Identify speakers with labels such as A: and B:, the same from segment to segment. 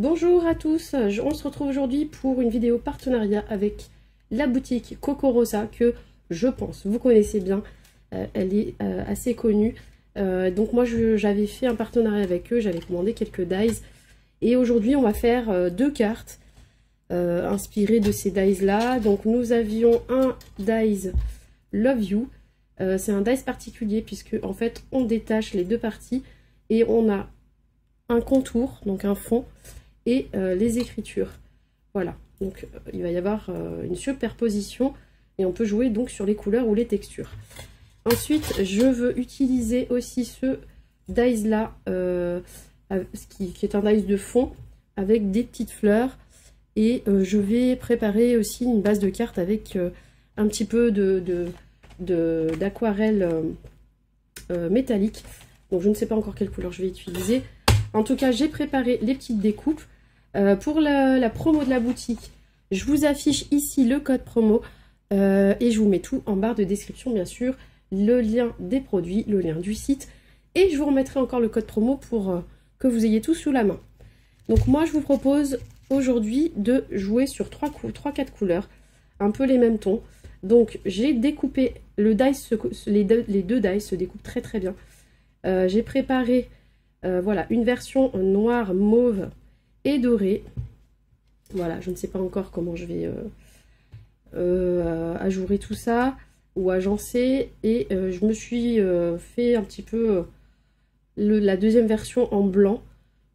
A: Bonjour à tous, on se retrouve aujourd'hui pour une vidéo partenariat avec la boutique Coco Rosa que je pense vous connaissez bien, elle est assez connue. Donc moi j'avais fait un partenariat avec eux, j'avais commandé quelques dies et aujourd'hui on va faire deux cartes inspirées de ces dies là. Donc nous avions un dies Love You, c'est un dies particulier puisque en fait on détache les deux parties et on a un contour, donc un fond, et les écritures. Voilà, donc il va y avoir une superposition et on peut jouer donc sur les couleurs ou les textures. Ensuite, je veux utiliser aussi ce dies là, qui est un dies de fond avec des petites fleurs. Et je vais préparer aussi une base de cartes avec un petit peu d'aquarelle métallique. Donc je ne sais pas encore quelle couleur je vais utiliser. En tout cas, j'ai préparé les petites découpes. Pour la promo de la boutique, je vous affiche ici le code promo et je vous mets tout en barre de description, bien sûr, le lien des produits, le lien du site, et je vous remettrai encore le code promo pour que vous ayez tout sous la main. Donc moi, je vous propose aujourd'hui de jouer sur 3-4 couleurs, un peu les mêmes tons. Donc j'ai découpé le dice, les deux dice se découpent très très bien. J'ai préparé voilà, une version noire, mauve et doré. Voilà, je ne sais pas encore comment je vais ajourer tout ça ou agencer. Et je me suis fait un petit peu la deuxième version en blanc.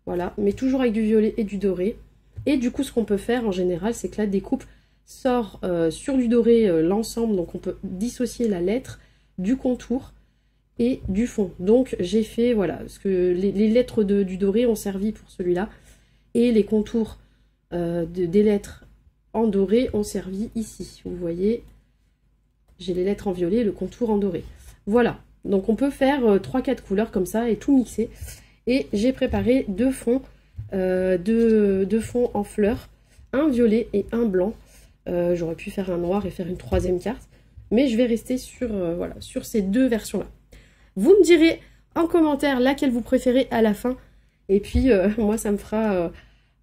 A: Voilà, mais toujours avec du violet et du doré. Et du coup, ce qu'on peut faire en général, c'est que la découpe sort sur du doré l'ensemble. Donc on peut dissocier la lettre du contour et du fond. Donc j'ai fait, voilà, parce que les lettres du doré ont servi pour celui-là. Et les contours des lettres en doré ont servi ici. Vous voyez, j'ai les lettres en violet et le contour en doré. Voilà, donc on peut faire 3-4 couleurs comme ça et tout mixer. Et j'ai préparé deux fonds en fleurs, un violet et un blanc. J'aurais pu faire un noir et faire une troisième carte, mais je vais rester sur, voilà, sur ces deux versions-là. Vous me direz en commentaire laquelle vous préférez à la fin. Et puis, moi, ça me fera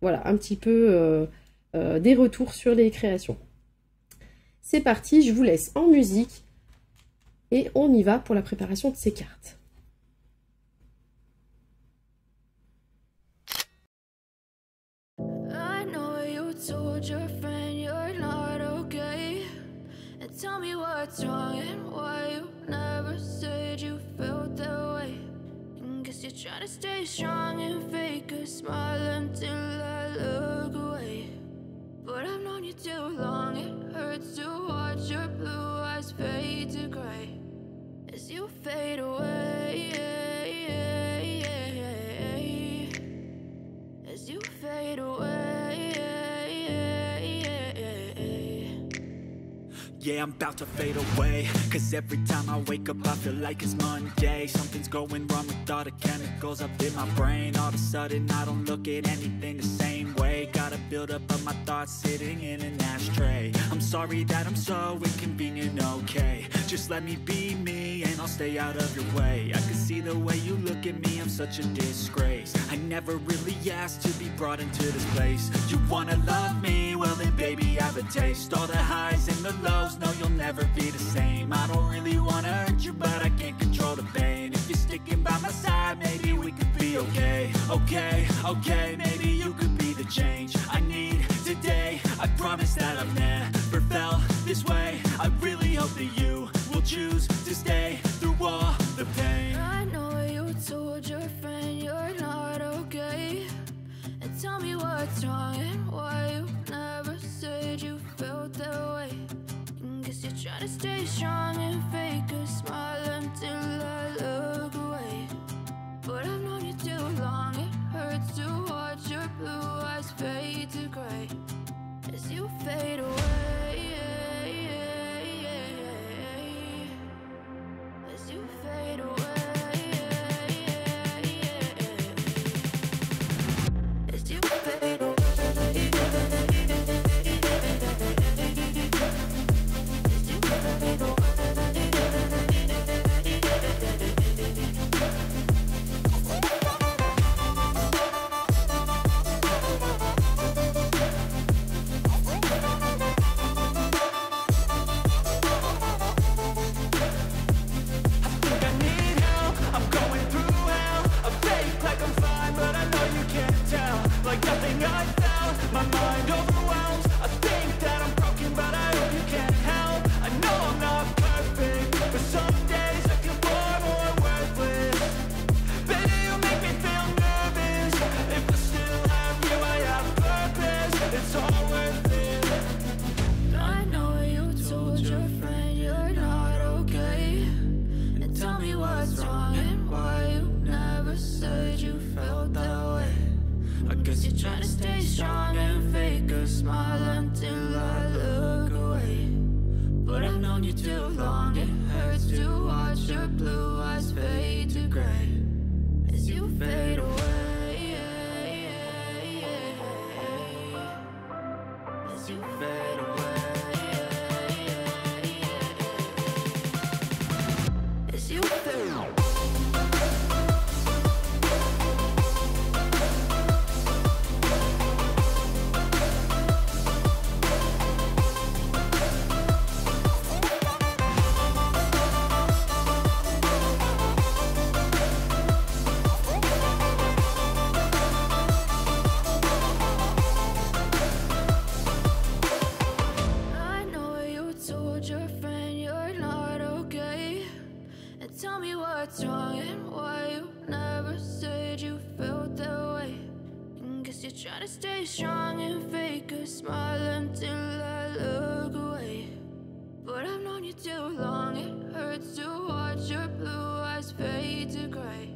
A: voilà, un petit peu des retours sur les créations. C'est parti, je vous laisse en musique. Et on y va pour la préparation de ces cartes.
B: Tell me what's wrong and why you never said you felt that way. Guess you're trying to stay strong and fake a smile until I look away. But I've known you too long, it hurts to watch your blue eyes fade to gray as you fade away, as you fade away.
C: Yeah, I'm about to fade away, cause every time I wake up I feel like it's Monday. Something's going wrong with all the chemicals up in my brain. All of a sudden I don't look at anything the same way. Gotta build up of my thoughts sitting in an ashtray. I'm sorry that I'm so inconvenient, okay. Just let me be me and I'll stay out of your way. I can see the way you look at me, I'm such a disgrace. I never really asked to be brought into this place. You wanna love me? Well then baby I have a taste. All the highs and the lows, no you'll never be the same. I don't really wanna hurt you but I can't control the pain. If you're sticking by my side maybe we could be okay. Okay, maybe you could be the change I need today. I promise that I've never felt this way. I really hope that you will choose to stay through all the pain.
B: I know you told your friend you're not okay, and tell me what's wrong and why you never said you felt that way. Guess you're trying to stay strong and fake a smile until I look away. But I've known you too long, it hurts to watch your blue eyes fade to gray as you fade away. what's wrong and why you never said you felt that way. I guess you're trying to stay strong and fake a smile until I look away. But I've known you too long, it hurts to watch your blue eyes fade to gray as you fade away, as you fade away, as you fade away. Tell me what's wrong and why you never said you felt that way. And guess you're trying to stay strong and fake a smile until I look away. But I've known you too long, it hurts to watch your blue eyes fade to gray.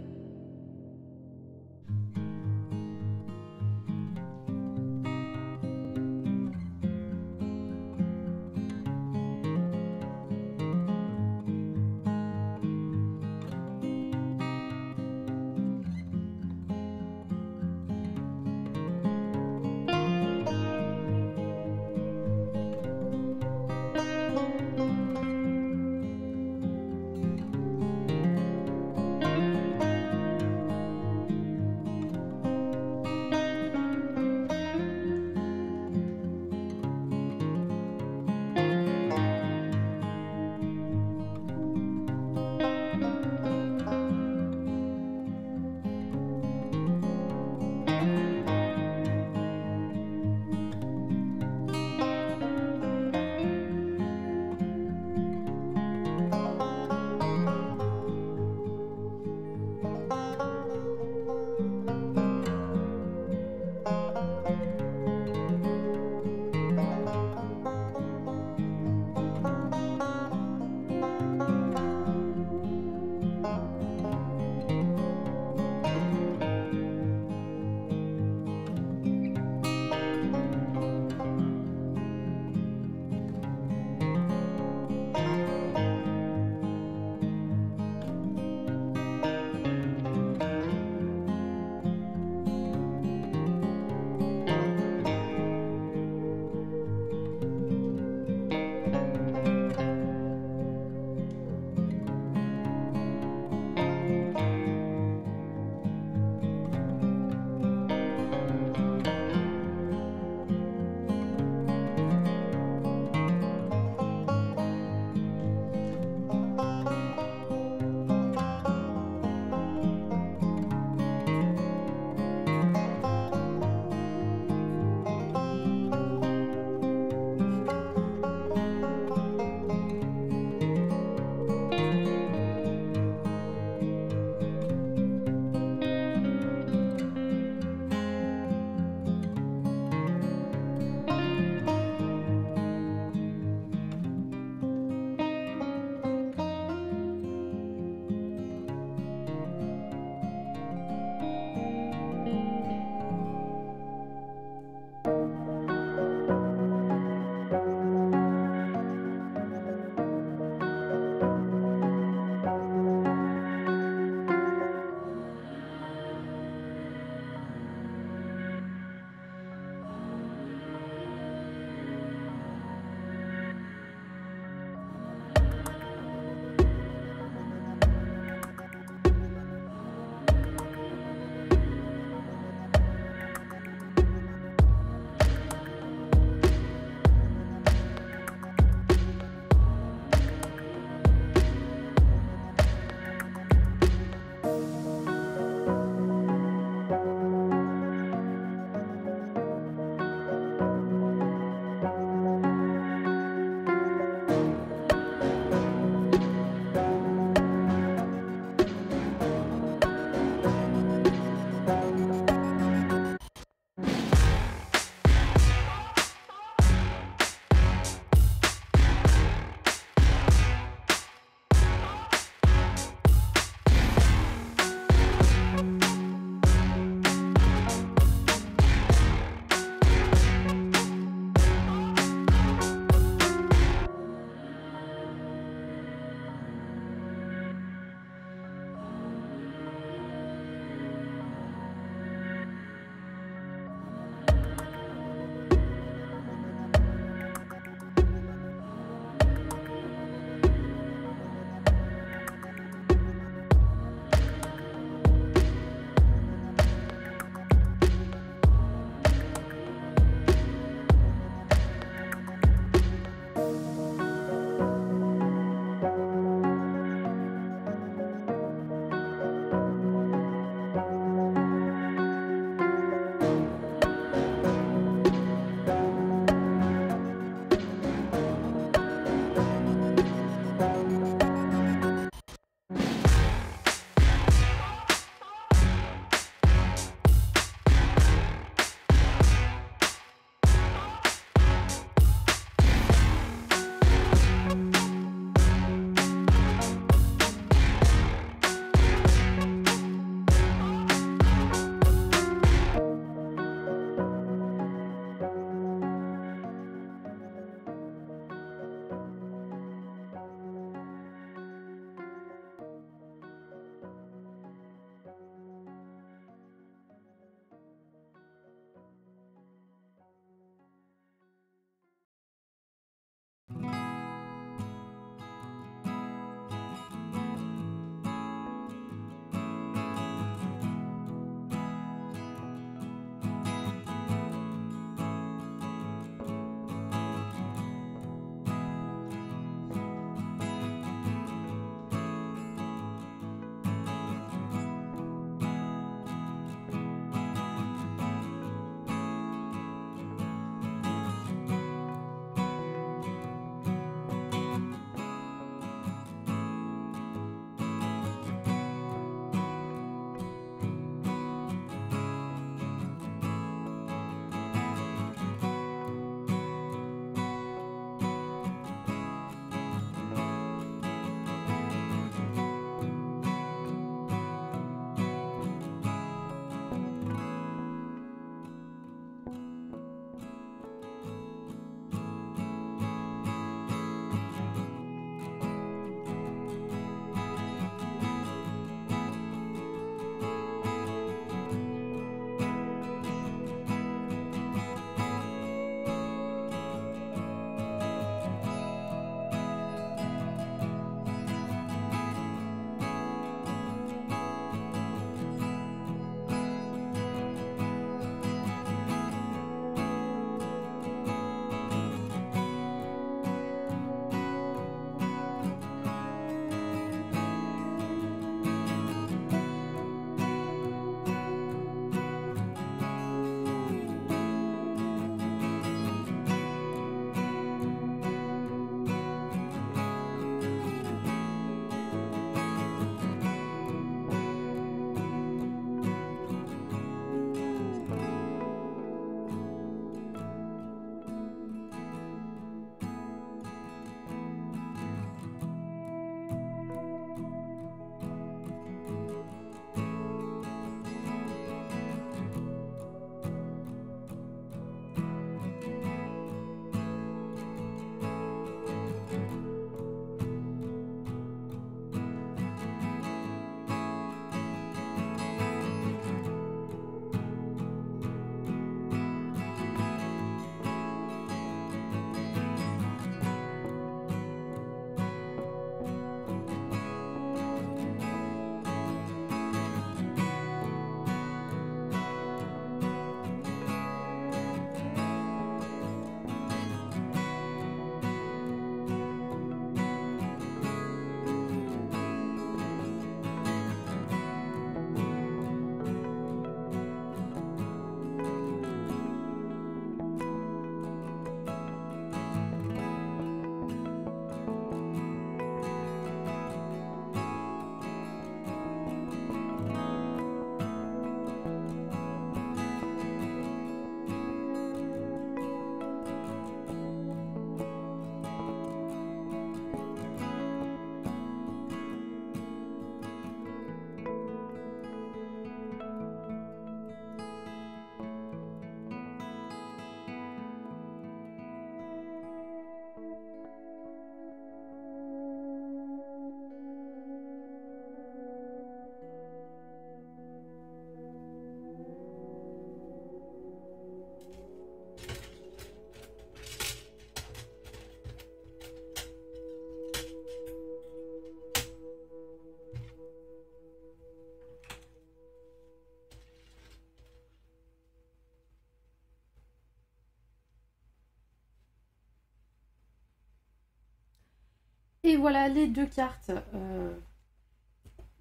A: Et voilà les deux cartes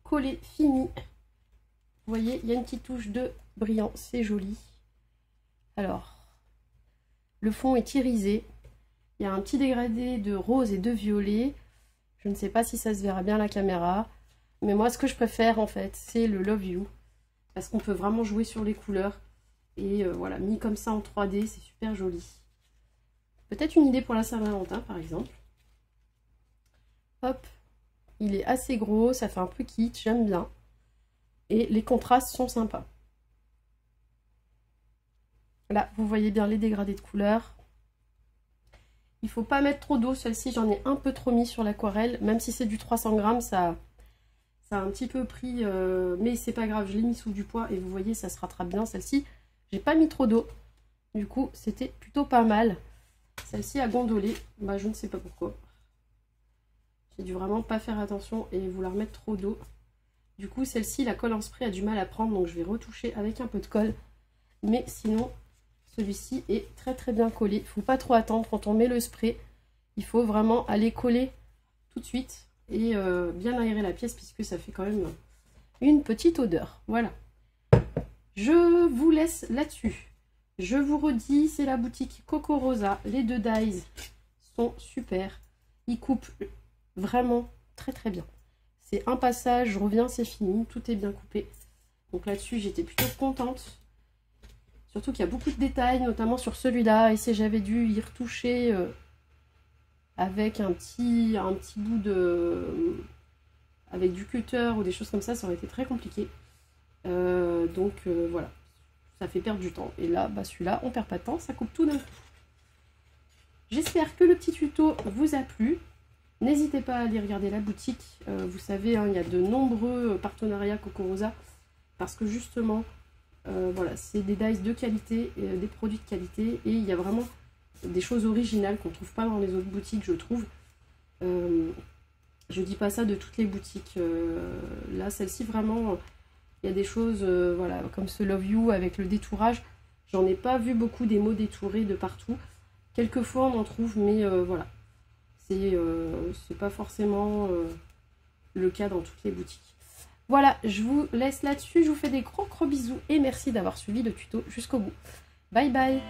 A: collées, finies. Vous voyez, il y a une petite touche de brillant, c'est joli. Alors, le fond est irisé. Il y a un petit dégradé de rose et de violet. Je ne sais pas si ça se verra bien à la caméra. Mais moi, ce que je préfère, en fait, c'est le Love You. Parce qu'on peut vraiment jouer sur les couleurs. Et voilà, mis comme ça en 3D, c'est super joli. Peut-être une idée pour la Saint-Valentin, par exemple. Hop, il est assez gros, ça fait un peu kitsch, j'aime bien. Et les contrastes sont sympas. Là, vous voyez bien les dégradés de couleurs. Il ne faut pas mettre trop d'eau. Celle-ci, j'en ai un peu trop mis sur l'aquarelle. Même si c'est du 300 grammes, ça a un petit peu pris. Mais c'est pas grave, je l'ai mis sous du poids. Et vous voyez, ça se rattrape bien. Celle-ci, j'ai pas mis trop d'eau. Du coup, c'était plutôt pas mal. Celle-ci a gondolé. Bah, je ne sais pas pourquoi. J'ai dû vraiment pas faire attention et vouloir mettre trop d'eau. Du coup, celle-ci, la colle en spray a du mal à prendre, donc je vais retoucher avec un peu de colle. Mais sinon, celui-ci est très très bien collé. Il ne faut pas trop attendre quand on met le spray. Il faut vraiment aller coller tout de suite et bien aérer la pièce puisque ça fait quand même une petite odeur. Voilà. Je vous laisse là-dessus. Je vous redis, c'est la boutique Coco Rosa. Les deux dies sont super. Ils coupent vraiment très très bien. C'est un passage, je reviens, c'est fini, tout est bien coupé. Donc là-dessus, j'étais plutôt contente. Surtout qu'il y a beaucoup de détails, notamment sur celui-là. Et si j'avais dû y retoucher avec un petit bout de... avec du cutter ou des choses comme ça aurait été très compliqué. Voilà, ça fait perdre du temps. Et là, bah, celui-là, on perd pas de temps, ça coupe tout d'un coup. J'espère que le petit tuto vous a plu. N'hésitez pas à aller regarder la boutique. Vous savez, hein, il y a de nombreux partenariats Coco Rosa. Parce que justement, voilà, c'est des dies de qualité, des produits de qualité. Et il y a vraiment des choses originales qu'on ne trouve pas dans les autres boutiques, je trouve. Je dis pas ça de toutes les boutiques. Là, celle-ci, vraiment, il y a des choses voilà, comme ce Love You avec le détourage. J'en ai pas vu beaucoup des mots détourés de partout. Quelquefois, on en trouve, mais voilà. C'est pas forcément le cas dans toutes les boutiques. Voilà, je vous laisse là-dessus. Je vous fais des gros bisous et merci d'avoir suivi le tuto jusqu'au bout. Bye bye!